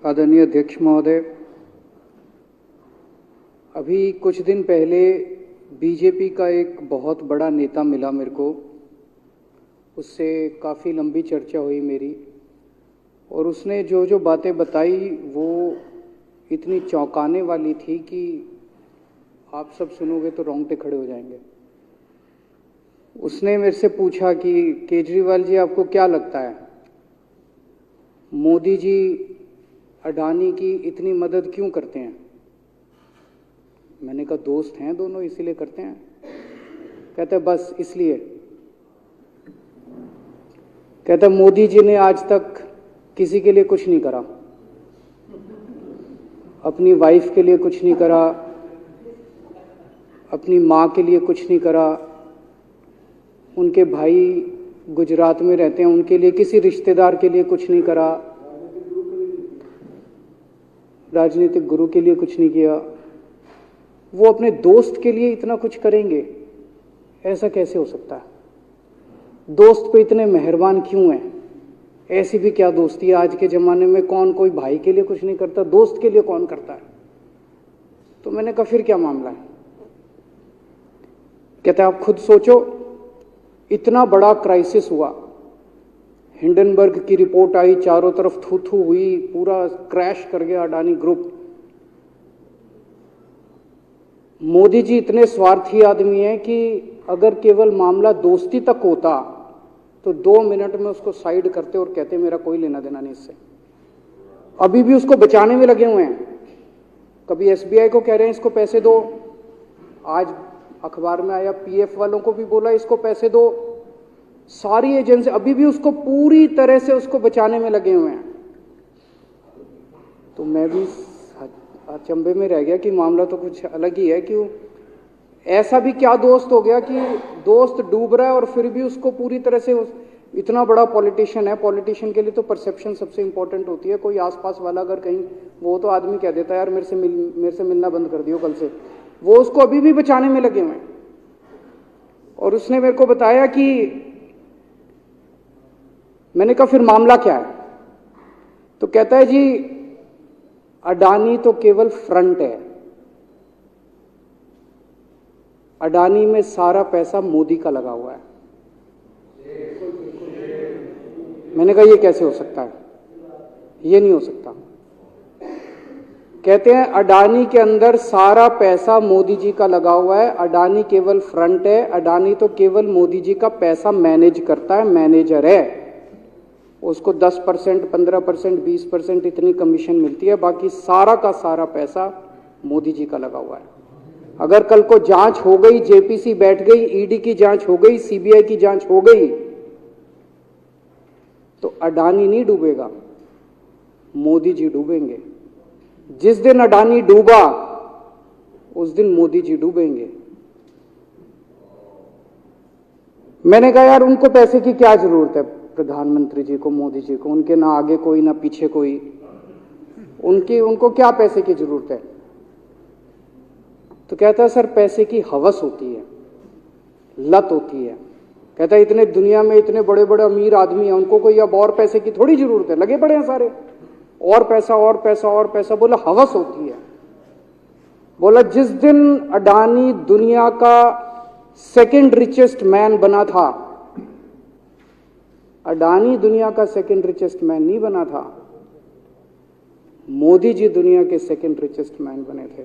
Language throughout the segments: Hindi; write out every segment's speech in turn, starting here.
आदरणीय अध्यक्ष महोदय, अभी कुछ दिन पहले बीजेपी का एक बहुत बड़ा नेता मिला मेरे को। उससे काफ़ी लंबी चर्चा हुई मेरी, और उसने जो जो बातें बताई वो इतनी चौंकाने वाली थी कि आप सब सुनोगे तो रोंगटे खड़े हो जाएंगे। उसने मेरे से पूछा कि केजरीवाल जी, आपको क्या लगता है मोदी जी अडानी की इतनी मदद क्यों करते हैं? मैंने कहा दोस्त हैं दोनों, इसीलिए करते हैं। कहते बस इसलिए। कहते मोदी जी ने आज तक किसी के लिए कुछ नहीं करा, अपनी वाइफ के लिए कुछ नहीं करा, अपनी माँ के लिए कुछ नहीं करा, उनके भाई गुजरात में रहते हैं उनके लिए, किसी रिश्तेदार के लिए कुछ नहीं करा, राजनीतिक गुरु के लिए कुछ नहीं किया। वो अपने दोस्त के लिए इतना कुछ करेंगे, ऐसा कैसे हो सकता है? दोस्त पे इतने मेहरबान क्यों हैं? ऐसी भी क्या दोस्ती है? आज के ज़माने में कौन कोई भाई के लिए कुछ नहीं करता, दोस्त के लिए कौन करता है? तो मैंने कहा फिर क्या मामला है? कहते आप खुद सोचो, इतना बड़ा क्राइसिस हुआ, हिंडनबर्ग की रिपोर्ट आई, चारों तरफ थू थू हुई, पूरा क्रैश कर गया अडानी ग्रुप। मोदी जी इतने स्वार्थी आदमी हैं कि अगर केवल मामला दोस्ती तक होता तो 2 मिनट में उसको साइड करते और कहते मेरा कोई लेना देना नहीं इससे। अभी भी उसको बचाने में लगे हुए हैं। कभी एसबीआई को कह रहे हैं इसको पैसे दो, आज अखबार में आया पीएफ वालों को भी बोला इसको पैसे दो। सारी एजेंसी अभी भी उसको पूरी तरह से उसको बचाने में लगे हुए हैं। तो मैं भी अचंभे में रह गया कि मामला तो कुछ अलग ही है। क्यों ऐसा भी क्या दोस्त हो गया कि दोस्त डूब रहा है और फिर भी उसको पूरी तरह से इतना बड़ा पॉलिटिशियन है। पॉलिटिशियन के लिए तो परसेप्शन सबसे इंपॉर्टेंट होती है। कोई आसपास वाला अगर कहीं वो तो आदमी कह देता है यार मेरे से मिलना बंद कर दियो कल से, वो उसको अभी भी बचाने में लगे हुए हैं। और उसने मेरे को बताया कि मैंने कहा फिर मामला क्या है? तो कहता है जी अडानी तो केवल फ्रंट है, अडानी में सारा पैसा मोदी का लगा हुआ है। मैंने कहा ये कैसे हो सकता है? ये नहीं हो सकता। कहते हैं अडानी के अंदर सारा पैसा मोदी जी का लगा हुआ है, अडानी केवल फ्रंट है, अडानी तो केवल मोदी जी का पैसा मैनेज करता है, मैनेजर है। उसको 10%, 15%, 20% इतनी कमीशन मिलती है, बाकी सारा का सारा पैसा मोदी जी का लगा हुआ है। अगर कल को जांच हो गई, जेपीसी बैठ गई, ईडी की जांच हो गई, सीबीआई की जांच हो गई, तो अडानी नहीं डूबेगा, मोदी जी डूबेंगे। जिस दिन अडानी डूबा उस दिन मोदी जी डूबेंगे। मैंने कहा यार उनको पैसे की क्या जरूरत है? प्रधानमंत्री जी को, मोदी जी को, उनके ना आगे कोई ना पीछे कोई, उनको क्या पैसे की जरूरत है? तो कहता है सर पैसे की हवस होती है, लत होती है। कहता है इतने दुनिया में इतने बड़े बड़े अमीर आदमी हैं, उनको कोई अब और पैसे की थोड़ी जरूरत है, लगे पड़े हैं सारे, और पैसा और पैसा और पैसा। बोला हवस होती है। बोला जिस दिन अडानी दुनिया का सेकंड रिचेस्ट मैन बना था, अडानी दुनिया का सेकंड रिचेस्ट मैन नहीं बना था, मोदी जी दुनिया के सेकंड रिचेस्ट मैन बने थे।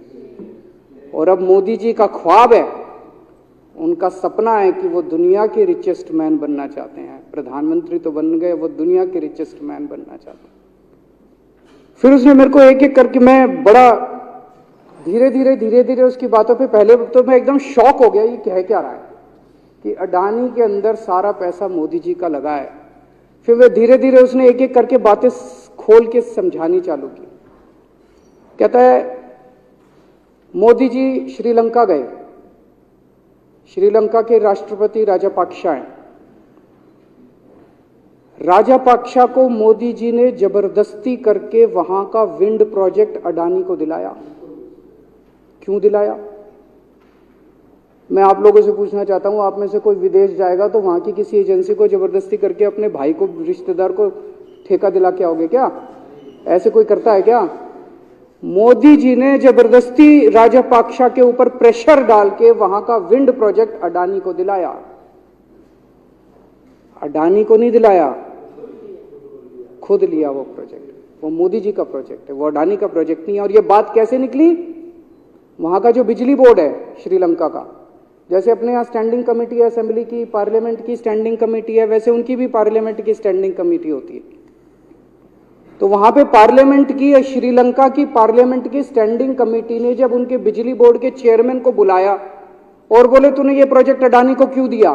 और अब मोदी जी का ख्वाब है, उनका सपना है कि वो दुनिया के रिचेस्ट मैन बनना चाहते हैं। प्रधानमंत्री तो बन गए, वो दुनिया के रिचेस्ट मैन बनना चाहते हैं। फिर उसने मेरे को एक एक करके, मैं बड़ा धीरे धीरे उसकी बातों पे, पहले तो मैं एकदम शॉक हो गया ये कह क्या रहा है कि अडानी के अंदर सारा पैसा मोदी जी का लगा है। फिर वे धीरे धीरे उसने एक एक करके बातें खोल के समझानी चालू की। कहता है मोदी जी श्रीलंका गए, श्रीलंका के राष्ट्रपति राजापाक्सा हैं। राजापाक्सा को मोदी जी ने जबरदस्ती करके वहां का विंड प्रोजेक्ट अडानी को दिलाया। क्यों दिलाया? मैं आप लोगों से पूछना चाहता हूं, आप में से कोई विदेश जाएगा तो वहां की किसी एजेंसी को जबरदस्ती करके अपने भाई को, रिश्तेदार को ठेका दिला के आओगे क्या? ऐसे कोई करता है क्या? मोदी जी ने जबरदस्ती राजपाक्षा के ऊपर प्रेशर डाल के वहां का विंड प्रोजेक्ट अडानी को दिलाया। अडानी को नहीं दिलाया, खुद लिया वो प्रोजेक्ट। वो मोदी जी का प्रोजेक्ट है, वो अडानी का प्रोजेक्ट नहीं है। और ये बात कैसे निकली? वहां का जो बिजली बोर्ड है श्रीलंका का, जैसे अपने यहाँ स्टैंडिंग कमेटी है असेंबली की, पार्लियामेंट की स्टैंडिंग कमेटी है, वैसे उनकी भी पार्लियामेंट की स्टैंडिंग कमेटी होती है। तो वहां पे पार्लियामेंट की, श्रीलंका की पार्लियामेंट की स्टैंडिंग कमेटी ने जब उनके बिजली बोर्ड के चेयरमैन को बुलाया और बोले तूने ये प्रोजेक्ट अडानी को क्यों दिया,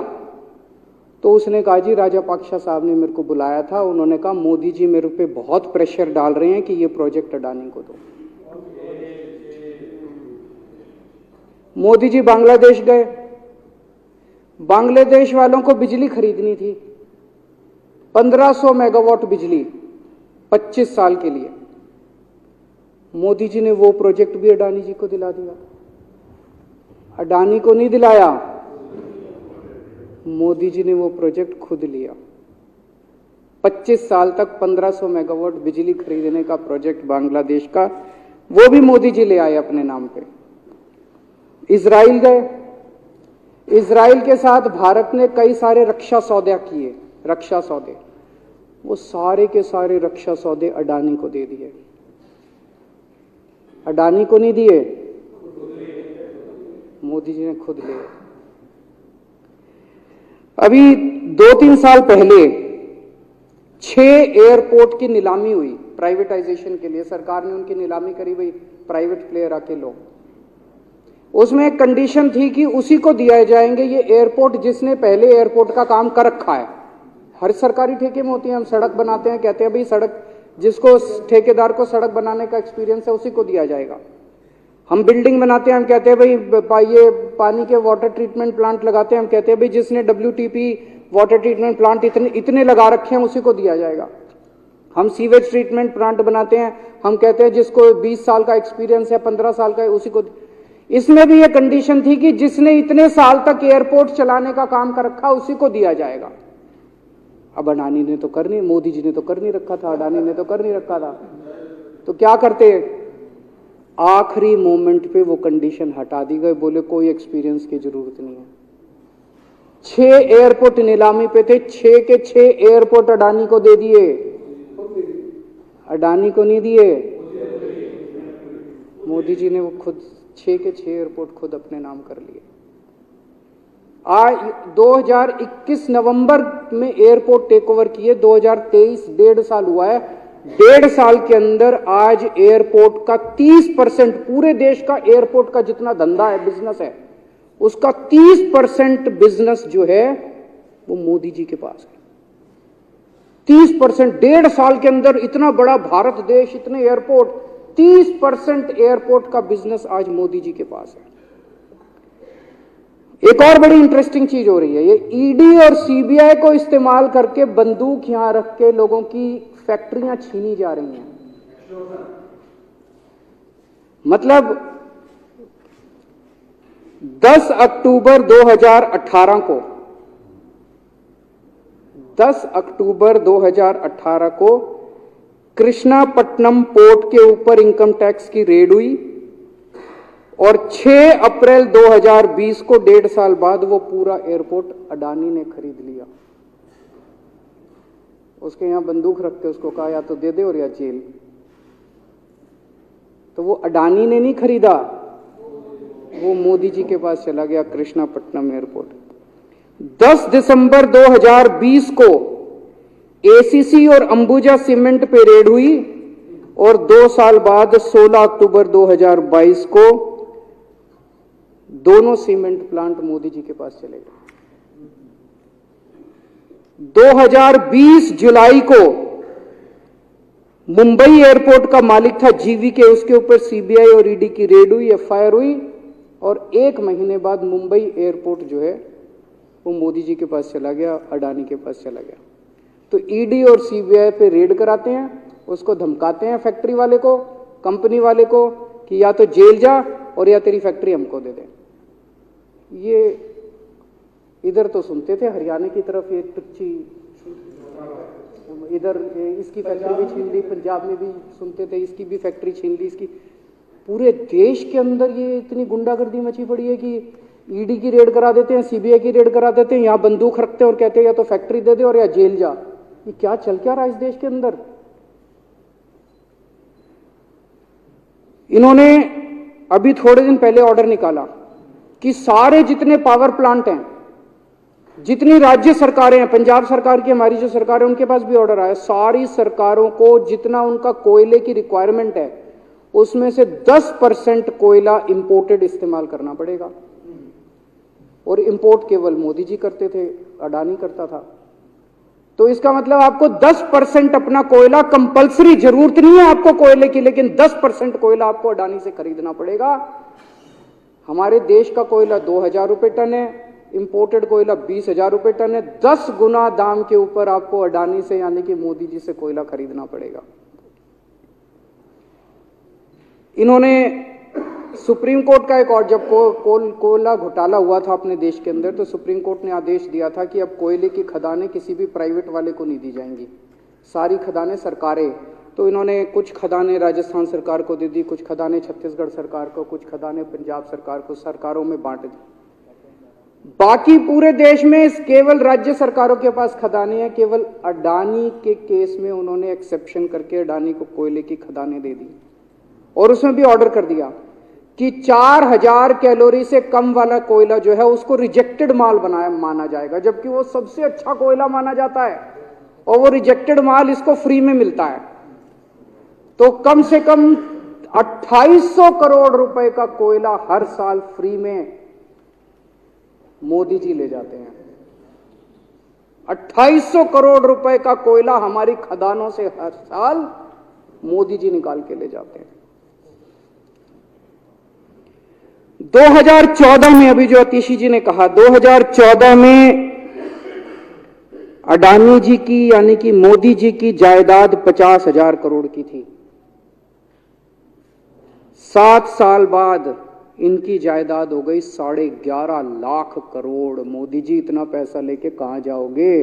तो उसने कहा जी राजापाक्षा साहब ने मेरे को बुलाया था, उन्होंने कहा मोदी जी मेरे पे बहुत प्रेशर डाल रहे हैं कि ये प्रोजेक्ट अडानी को दो। मोदी जी बांग्लादेश गए, बांग्लादेश वालों को बिजली खरीदनी थी, 1500 मेगावाट बिजली 25 साल के लिए। मोदी जी ने वो प्रोजेक्ट भी अडानी जी को दिला दिया। अडानी को नहीं दिलाया, मोदी जी ने वो प्रोजेक्ट खुद लिया। 25 साल तक 1500 मेगावाट बिजली खरीदने का प्रोजेक्ट बांग्लादेश का, वो भी मोदी जी ले आए अपने नाम पे। इजराइल गए, इजराइल के साथ भारत ने कई सारे रक्षा सौदे किए, रक्षा सौदे, वो सारे के सारे रक्षा सौदे अडानी को दे दिए। अडानी को नहीं दिए, मोदी जी ने खुद लिए। अभी 2-3 साल पहले 6 एयरपोर्ट की नीलामी हुई प्राइवेटाइजेशन के लिए, सरकार ने उनकी नीलामी करी, भाई प्राइवेट प्लेयर आके लो। उसमें एक कंडीशन थी कि उसी को दिया जाएंगे ये एयरपोर्ट जिसने पहले एयरपोर्ट का काम कर रखा है। हर सरकारी ठेके में होती है, हम सड़क बनाते हैं, कहते हैं भाई सड़क, जिसको ठेकेदार को सड़क बनाने का एक्सपीरियंस है उसी को दिया जाएगा। हम बिल्डिंग बनाते हैं, हम कहते हैं भाई ये पानी के वाटर ट्रीटमेंट प्लांट लगाते हैं, हम कहते हैं भाई जिसने WTP वाटर ट्रीटमेंट प्लांट इतने लगा रखे हैं उसी को दिया जाएगा। हम सीवेज ट्रीटमेंट प्लांट बनाते हैं, हम कहते हैं जिसको 20 साल का एक्सपीरियंस है, 15 साल का है, उसी को। इसमें भी ये कंडीशन थी कि जिसने इतने साल तक एयरपोर्ट चलाने का काम कर रखा उसी को दिया जाएगा। अब अडानी ने तो कर नहीं, मोदी जी ने तो कर नहीं रखा था, अडानी ने तो कर नहीं रखा था, तो क्या करते? आखिरी मोमेंट पे वो कंडीशन हटा दी गई, बोले कोई एक्सपीरियंस की जरूरत नहीं है। 6 एयरपोर्ट नीलामी पे थे, 6 के 6 एयरपोर्ट अडानी को दे दिए, अडानी को नहीं दिए। मोदी जी ने वो खुद 6 के 6 एयरपोर्ट खुद अपने नाम कर लिए। आज 2021 नवंबर में एयरपोर्ट टेक ओवर किए, 2023 1.5 साल हुआ है। 1.5 साल के अंदर आज एयरपोर्ट का 30%, पूरे देश का एयरपोर्ट का जितना धंधा है, बिजनेस है, उसका 30% बिजनेस जो है वो मोदी जी के पास है। 30%, 1.5 साल के अंदर इतना बड़ा भारत देश, इतने एयरपोर्ट, 30% एयरपोर्ट का बिजनेस आज मोदी जी के पास है। एक और बड़ी इंटरेस्टिंग चीज हो रही है, ये ईडी और सीबीआई को इस्तेमाल करके बंदूक यहां रख के लोगों की फैक्ट्रियां छीनी जा रही हैं। मतलब 10 अक्टूबर 2018 को 10 अक्टूबर 2018 को कृष्णापट्टनम पोर्ट के ऊपर इनकम टैक्स की रेड हुई और 6 अप्रैल 2020 को 1.5 साल बाद वो पूरा एयरपोर्ट अडानी ने खरीद लिया। उसके यहां बंदूक रख के उसको कहा या तो दे दे और या जेल। तो वो अडानी ने नहीं खरीदा, वो मोदी जी के पास चला गया कृष्णापट्टनम एयरपोर्ट। 10 दिसंबर 2020 को एसीसी और अंबुजा सीमेंट पे रेड हुई और 2 साल बाद 16 अक्टूबर 2022 को दोनों सीमेंट प्लांट मोदी जी के पास चले गए। 2020 जुलाई को मुंबई एयरपोर्ट का मालिक था जीवीके, उसके ऊपर सीबीआई और ईडी की रेड हुई, एफआईआर हुई और 1 महीने बाद मुंबई एयरपोर्ट जो है वो मोदी जी के पास चला गया, अडानी के पास चला गया। तो ईडी और सीबीआई पे रेड कराते हैं, उसको धमकाते हैं फैक्ट्री वाले को, कंपनी वाले को कि या तो जेल जा और या तेरी फैक्ट्री हमको दे दे। ये इधर तो सुनते थे, हरियाणा की तरफ ये टुच्ची, इधर इसकी फैक्ट्री भी छीन ली, पंजाब में भी सुनते थे इसकी भी फैक्ट्री छीन ली, इसकी। पूरे देश के अंदर ये इतनी गुंडागर्दी मची पड़ी है कि ईडी की रेड करा देते हैं, सीबीआई की रेड करा देते हैं, यहाँ बंदूक रखते हैं और कहते हैं या तो फैक्ट्री दे दे और या जेल जा। ये क्या चल क्या रहा है इस देश के अंदर? इन्होंने अभी थोड़े दिन पहले ऑर्डर निकाला कि सारे जितने पावर प्लांट हैं, जितनी राज्य सरकारें हैं, पंजाब सरकार की, हमारी जो सरकार है, उनके पास भी ऑर्डर आया, सारी सरकारों को जितना उनका कोयले की रिक्वायरमेंट है उसमें से 10% कोयला इंपोर्टेड इस्तेमाल करना पड़ेगा। और इंपोर्ट केवल मोदी जी करते थे, अडानी करता था। तो इसका मतलब आपको 10% अपना कोयला कंपलसरी, जरूरत नहीं है आपको कोयले की, लेकिन 10% कोयला आपको अडानी से खरीदना पड़ेगा। हमारे देश का कोयला 2000 रुपए टन है, इंपोर्टेड कोयला 20,000 रुपए टन है। 10 गुना दाम के ऊपर आपको अडानी से यानी कि मोदी जी से कोयला खरीदना पड़ेगा। इन्होंने सुप्रीम कोर्ट का एक और, जब कोयला घोटाला हुआ था अपने देश के अंदर, तो सुप्रीम कोर्ट ने आदेश दिया था कि अब कोयले की खदानें किसी भी प्राइवेट वाले को नहीं दी जाएंगी, सारी खदानें सरकारें। तो इन्होंने कुछ खदानें राजस्थान सरकार को दे दी, कुछ खदानें छत्तीसगढ़ सरकार को, कुछ खदानें पंजाब सरकार को, सरकारों में बांट दी। बाकी पूरे देश में केवल राज्य सरकारों के पास खदानें हैं। केवल अडानी के केस में उन्होंने एक्सेप्शन करके अडानी को कोयले की खदानें दे दी और उसमें भी ऑर्डर कर दिया कि 4000 कैलोरी से कम वाला कोयला जो है उसको रिजेक्टेड माल माना जाएगा, जबकि वो सबसे अच्छा कोयला माना जाता है और वो रिजेक्टेड माल इसको फ्री में मिलता है। तो कम से कम 2800 करोड़ रुपए का कोयला हर साल फ्री में मोदी जी ले जाते हैं। 2800 करोड़ रुपए का कोयला हमारी खदानों से हर साल मोदी जी निकाल के ले जाते हैं। 2014 में, अभी जो अतिशी जी ने कहा, 2014 में अडानी जी की यानी कि मोदी जी की जायदाद 50,000 करोड़ की थी। 7 साल बाद इनकी जायदाद हो गई 11.5 लाख करोड़। मोदी जी इतना पैसा लेके कहां जाओगे?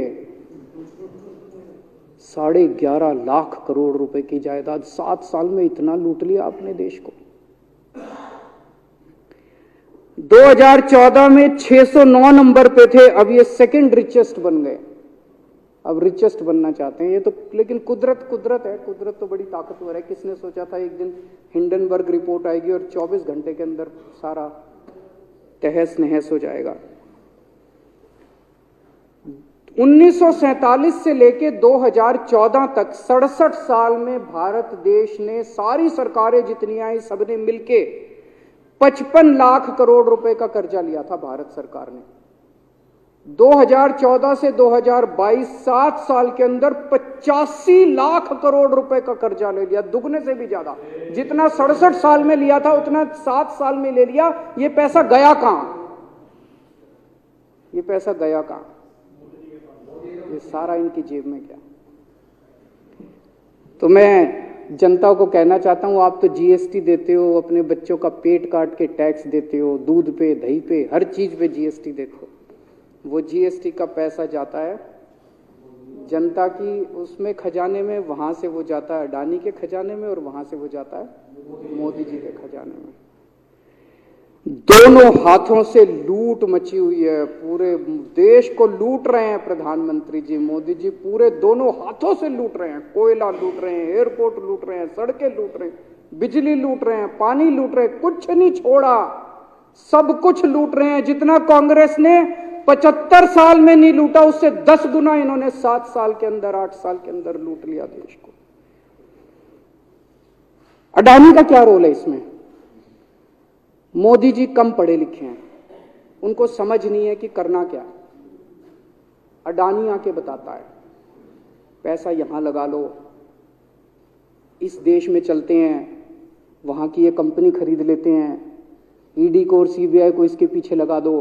11.5 लाख करोड़ रुपए की जायदाद, 7 साल में इतना लूट लिया अपने देश को। 2014 में 609 नंबर पे थे, अब ये सेकंड रिचेस्ट बन गए, अब रिचेस्ट बनना चाहते हैं। ये तो लेकिन कुदरत है, कुदरत तो बड़ी ताकतवर है। किसने सोचा था एक दिन हिंडनबर्ग रिपोर्ट आएगी और 24 घंटे के अंदर सारा तहस नहस हो जाएगा। 1947 से लेके 2014 तक 67 साल में भारत देश ने, सारी सरकारें जितनी आई सबने मिलके 55 लाख करोड़ रुपए का कर्जा लिया था भारत सरकार ने। 2014 से 2022 7 साल के अंदर 85 लाख करोड़ रुपए का कर्जा ले लिया, दुगने से भी ज्यादा। जितना 67 साल में लिया था उतना 7 साल में ले लिया। ये पैसा गया कहां? ये पैसा गया कहां? ये सारा इनकी जेब में गया। तो मैं जनता को कहना चाहता हूं, आप तो जीएसटी देते हो, अपने बच्चों का पेट काट के टैक्स देते हो, दूध पे, दही पे, हर चीज पे जीएसटी देते हो। वो जीएसटी का पैसा जाता है जनता की उसमें खजाने में, वहां से वो जाता है अडानी के खजाने में और वहां से वो जाता है मोदी जी के खजाने में। दोनों हाथों से लूट मची हुई है, पूरे देश को लूट रहे हैं प्रधानमंत्री जी, मोदी जी पूरे दोनों हाथों से लूट रहे हैं। कोयला लूट रहे हैं, एयरपोर्ट लूट रहे हैं, सड़कें लूट रहे हैं, बिजली लूट रहे हैं, पानी लूट रहे हैं, कुछ नहीं छोड़ा, सब कुछ लूट रहे हैं। जितना कांग्रेस ने 75 साल में नहीं लूटा, उससे 10 गुना इन्होंने 7 साल के अंदर, 8 साल के अंदर लूट लिया देश को। अडानी का क्या रोल है इसमें? मोदी जी कम पढ़े लिखे हैं, उनको समझ नहीं है कि करना क्या। अडानी आके बताता है पैसा यहां लगा लो, इस देश में चलते हैं, वहां की ये कंपनी खरीद लेते हैं, ईडी को और सीबीआई को इसके पीछे लगा दो।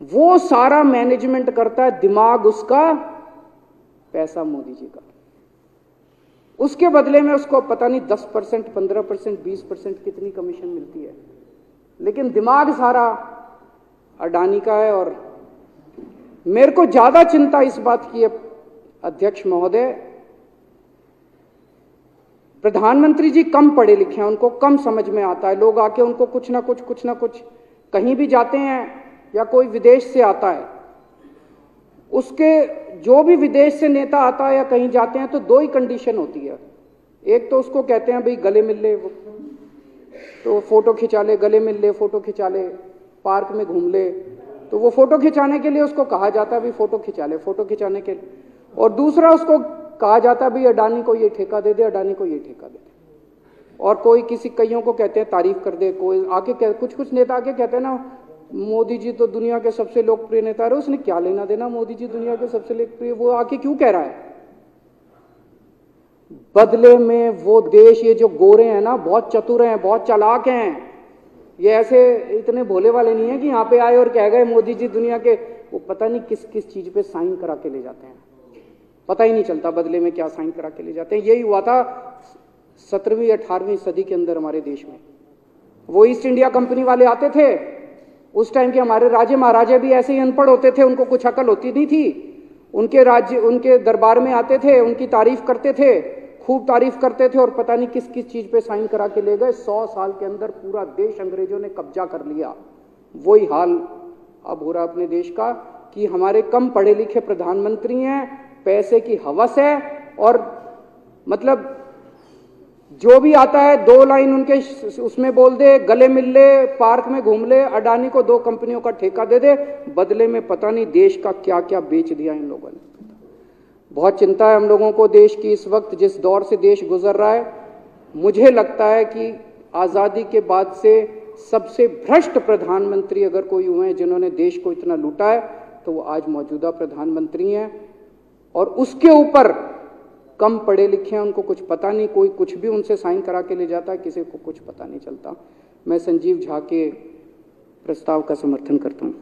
वो सारा मैनेजमेंट करता है, दिमाग उसका, पैसा मोदी जी का। उसके बदले में उसको पता नहीं 10%, 15%, 20% कितनी कमीशन मिलती है, लेकिन दिमाग सारा अडानी का है। और मेरे को ज्यादा चिंता इस बात की है अध्यक्ष महोदय, प्रधानमंत्री जी कम पढ़े लिखे हैं, उनको कम समझ में आता है। लोग आके उनको कुछ ना कुछ कहीं भी जाते हैं या कोई विदेश से आता है, उसके जो भी विदेश से नेता आता है या कहीं जाते हैं तो दो ही कंडीशन होती है। एक तो उसको कहते हैं भाई गले मिल ले, तो फोटो खिंचा ले, गले मिल ले, फोटो खिंचा ले, पार्क में घूम ले, तो वो फोटो खिंचाने के लिए उसको कहा जाता है भाई फोटो खिंचा ले, फोटो खिंचाने के लिए। और दूसरा उसको कहा जाता है भाई अडानी को ये ठेका दे दे, अडानी को ये ठेका दे दे। और कोई किसी कईयों को कहते हैं तारीफ कर दे, कोई आके कुछ नेता आके कहते हैं ना मोदी जी तो दुनिया के सबसे लोकप्रिय नेता है। उसने क्या लेना देना मोदी जी दुनिया के सबसे लोकप्रिय, वो आके क्यों कह रहा है? बदले में वो देश, ये जो गोरे हैं ना, बहुत चतुर हैं, बहुत चालाक हैं। ये ऐसे इतने भोले वाले नहीं है कि यहाँ पे आए और कह गए मोदी जी दुनिया के, वो पता नहीं किस किस चीज पे साइन करा के ले जाते हैं, पता ही नहीं चलता बदले में क्या साइन करा के ले जाते हैं। यही हुआ था 17वीं 18वीं सदी के अंदर हमारे देश में। वो ईस्ट इंडिया कंपनी वाले आते थे, उस टाइम के हमारे राजे महाराजे भी ऐसे ही अनपढ़ होते थे, उनको कुछ अकल होती नहीं थी। उनके राज्य, उनके दरबार में आते थे, उनकी तारीफ करते थे, खूब तारीफ करते थे, और पता नहीं किस किस चीज पे साइन करा के ले गए। 100 साल के अंदर पूरा देश अंग्रेजों ने कब्जा कर लिया। वही हाल अब हो रहा अपने देश का कि हमारे कम पढ़े लिखे प्रधानमंत्री हैं, पैसे की हवस है, और मतलब जो भी आता है 2 लाइन उनके उसमें बोल दे, गले मिल ले, पार्क में घूम ले, अडानी को 2 कंपनियों का ठेका दे दे, बदले में पता नहीं देश का क्या क्या बेच दिया इन लोगों ने। बहुत चिंता है हम लोगों को देश की इस वक्त, जिस दौर से देश गुजर रहा है। मुझे लगता है कि आजादी के बाद से सबसे भ्रष्ट प्रधानमंत्री अगर कोई हुए हैं जिन्होंने देश को इतना लूटा है, तो वो आज मौजूदा प्रधानमंत्री हैं। और उसके ऊपर कम पढ़े लिखे हैं, उनको कुछ पता नहीं, कोई कुछ भी उनसे साइन करा के ले जाता है, किसी को कुछ पता नहीं चलता। मैं संजीव झा के प्रस्ताव का समर्थन करता हूं।